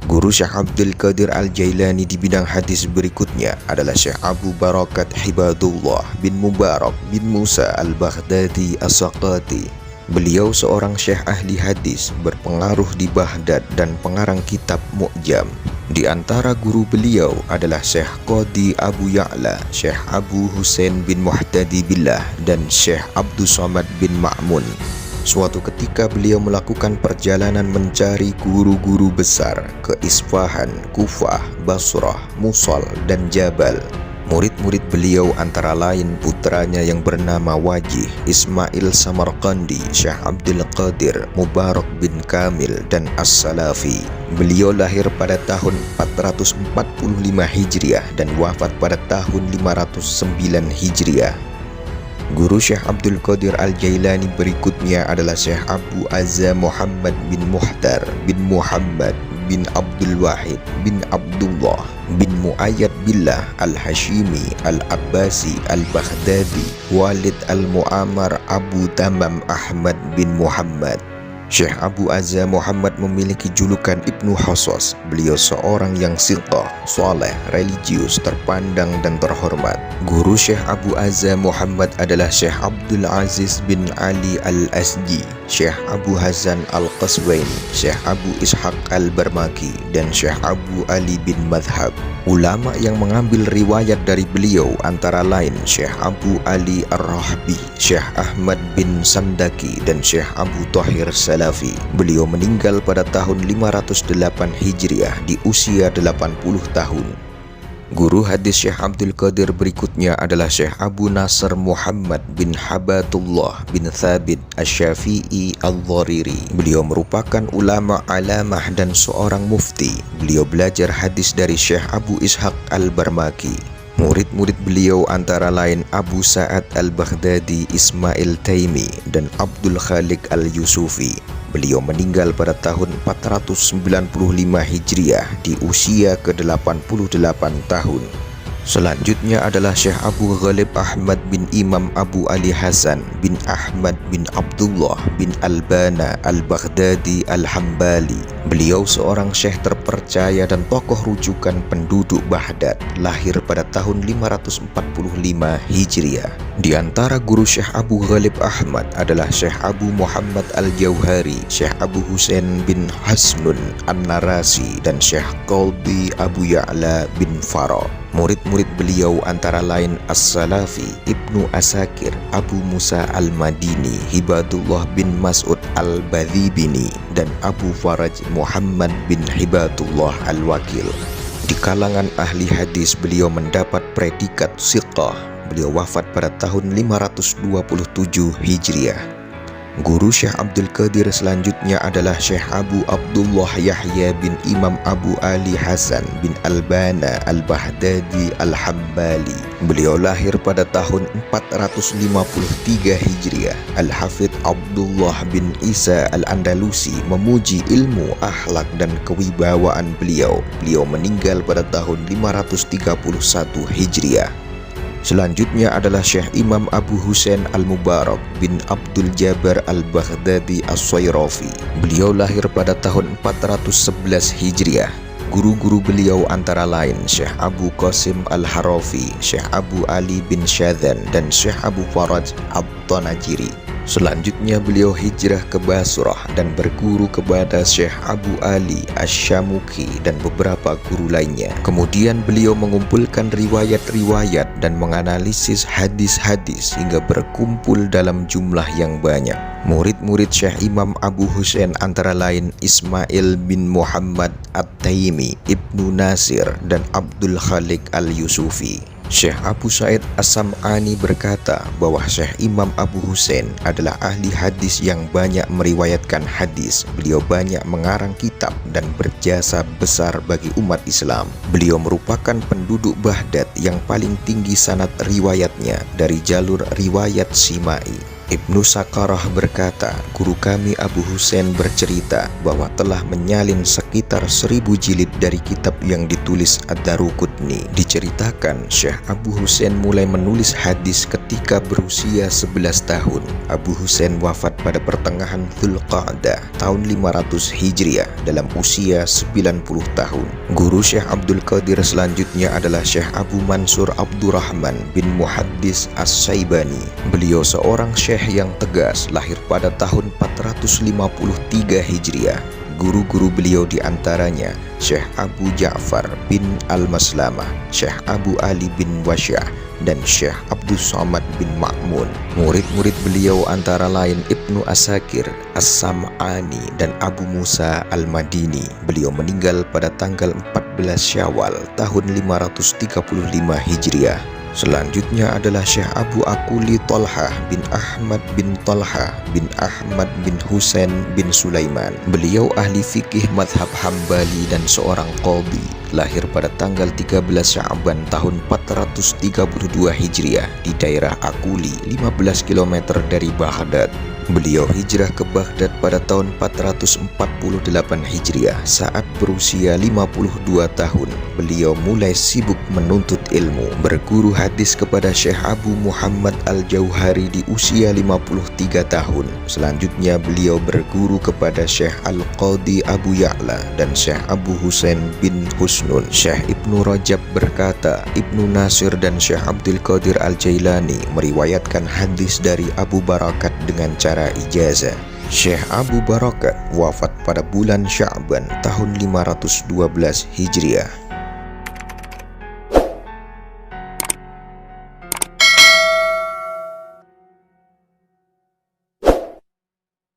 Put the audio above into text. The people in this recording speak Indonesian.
Guru Syekh Abdul Qadir Al-Jailani di bidang hadis berikutnya adalah Syekh Abu Barakat Hibadullah bin Mubarak bin Musa Al-Baghdadi As-Saqati. Beliau seorang syekh ahli hadis berpengaruh di Baghdad dan pengarang kitab Mu'jam. Di antara guru beliau adalah Syekh Qadi Abu Ya'la, Syekh Abu Husain bin Muhtadi Billah, dan Syekh Abdul Somad bin Ma'mun. Suatu ketika beliau melakukan perjalanan mencari guru-guru besar ke Isfahan, Kufah, Basrah, Musal, dan Jabal. Murid-murid beliau antara lain putranya yang bernama Wajih, Ismail Samarqandi, Syekh Abdul Qadir, Mubarak bin Kamil, dan As-Salafi. Beliau lahir pada tahun 445 Hijriah dan wafat pada tahun 509 Hijriah. Guru Syekh Abdul Qadir Al-Jailani berikutnya adalah Syekh Abu Azza Muhammad bin Muhtar bin Muhammad bin Abdul Wahid bin Abdullah bin Muayyad Billah Al-Hashimi Al-Abbasi Al-Baghdadi Walid Al-Mu'ammar Abu Tamam Ahmad bin Muhammad. Syekh Abu Azza Muhammad memiliki julukan Ibnu Hasos. Beliau seorang yang siqah, soleh, religius, terpandang dan terhormat. Guru Syekh Abu Azza Muhammad adalah Syekh Abdul Aziz bin Ali Al-Asji, Syekh Abu Hasan Al-Qaswaini, Syekh Abu Ishaq Al-Barmaki, dan Syekh Abu Ali bin Madhab. Ulama yang mengambil riwayat dari beliau antara lain Syekh Abu Ali Ar-Rahbi, Syekh Ahmad bin Sandaki, dan Syekh Abu Thahir Salafi. Beliau meninggal pada tahun 508 Hijriah di usia 80 tahun. Guru hadis Syekh Abdul Qadir berikutnya adalah Syekh Abu Nasr Muhammad bin Habatullah bin Thabit Asy-Syafi'i Al-Dhariri. Beliau merupakan ulama alamah dan seorang mufti. Beliau belajar hadis dari Syekh Abu Ishaq Al-Barmaki. Murid-murid beliau antara lain Abu Sa'ad Al-Baghdadi, Ismail Taimi, dan Abdul Khaliq Al-Yusufi. Beliau meninggal pada tahun 495 Hijriah di usia ke-88 tahun. Selanjutnya adalah Syekh Abu Ghalib Ahmad bin Imam Abu Ali Hasan bin Ahmad bin Abdullah bin Albana Al-Baghdadi Al-Hambali. Beliau seorang syekh terpercaya dan tokoh rujukan penduduk Baghdad, lahir pada tahun 545 Hijriah. Di antara guru Syekh Abu Ghalib Ahmad adalah Syekh Abu Muhammad Al-Jauhari, Syekh Abu Husain bin Hasnun An-Narasi, dan Syekh Qalbi Abu Ya'la bin Farah. Murid-murid beliau antara lain As-Salafi, Ibnu Asakir, Abu Musa Al-Madini, Hibadullah bin Mas'ud Al-Badhibini, dan Abu Faraj Muhammad bin Hibadullah Al-Wakil. Di kalangan ahli hadis beliau mendapat predikat siqah. Beliau wafat pada tahun 527 Hijriah. Guru Syekh Abdul Qadir selanjutnya adalah Syekh Abu Abdullah Yahya bin Imam Abu Ali Hasan bin Albana Al-Baghdadi Al-Hambali. Beliau lahir pada tahun 453 Hijriah. Al-Hafidh Abdullah bin Isa Al-Andalusi memuji ilmu, akhlak, dan kewibawaan beliau. Beliau meninggal pada tahun 531 Hijriah. Selanjutnya adalah Syekh Imam Abu Husain Al-Mubarak bin Abdul Jabbar Al-Baghdadi As-Sayrafi. Beliau lahir pada tahun 411 Hijriah. Guru-guru beliau antara lain Syekh Abu Qasim Al-Harafi, Syekh Abu Ali bin Syadhan, dan Syekh Abu Faraj At-Tanajiri. Selanjutnya beliau hijrah ke Basrah dan berguru kepada Syekh Abu Ali Asy-Syamuki dan beberapa guru lainnya. Kemudian beliau mengumpulkan riwayat-riwayat dan menganalisis hadis-hadis hingga berkumpul dalam jumlah yang banyak. Murid-murid Syekh Imam Abu Husain antara lain Ismail bin Muhammad At-Taimi, Ibnu Nasir, dan Abdul Khaliq Al-Yusufi. Syekh Abu Sa'id As-Sam'ani berkata bahwa Syekh Imam Abu Husain adalah ahli hadis yang banyak meriwayatkan hadis. Beliau banyak mengarang kitab dan berjasa besar bagi umat Islam. Beliau merupakan penduduk Baghdad yang paling tinggi sanad riwayatnya dari jalur riwayat Simai. Ibnu Sakarah berkata, guru kami Abu Husain bercerita bahwa telah menyalin sekitar 1000 jilid dari kitab yang ditulis Ad-Daruqutni. Diceritakan Syekh Abu Husain mulai menulis hadis ketika berusia 11 tahun. Abu Husain wafat pada pertengahan Dzulqa'dah tahun 500 Hijriah dalam usia 90 tahun. Guru Syekh Abdul Qadir selanjutnya adalah Syekh Abu Mansur Abdurrahman bin Muhaddis As-Syaibani. Beliau seorang syekh yang tegas, lahir pada tahun 453 Hijriah. Guru-guru beliau diantaranya Syekh Abu Ja'far bin Al-Maslamah, Syekh Abu Ali bin Wasyah, dan Syekh Abdus Somad bin Ma'mun. Murid-murid beliau antara lain Ibnu Asakir, As-Sam'ani, dan Abu Musa Al-Madini. Beliau meninggal pada tanggal 14 Syawal tahun 535 Hijriah. Selanjutnya adalah Syekh Abu Akuli Tolhah bin Ahmad bin Tolhah bin Ahmad bin Husain bin Sulaiman. Beliau ahli fikih madhab Hambali dan seorang qadhi. Lahir pada tanggal 13 Sya'ban tahun 432 Hijriah di daerah Akuli, 15 km dari Baghdad. Beliau hijrah ke Baghdad pada tahun 448 Hijriah. Saat berusia 52 tahun, beliau mulai sibuk menuntut ilmu. Berguru hadis kepada Syekh Abu Muhammad Al-Jauhari di usia 53 tahun. Selanjutnya beliau berguru kepada Syekh Al-Qadhi Abu Ya'la dan Syekh Abu Husain bin Husnun. Syekh Ibnu Rajab berkata, Ibnu Nasir dan Syekh Abdul Qadir Al-Jailani meriwayatkan hadis dari Abu Barakat dengan cara ijazah. Syekh Abu Barakat wafat pada bulan Sya'ban tahun 512 Hijriah.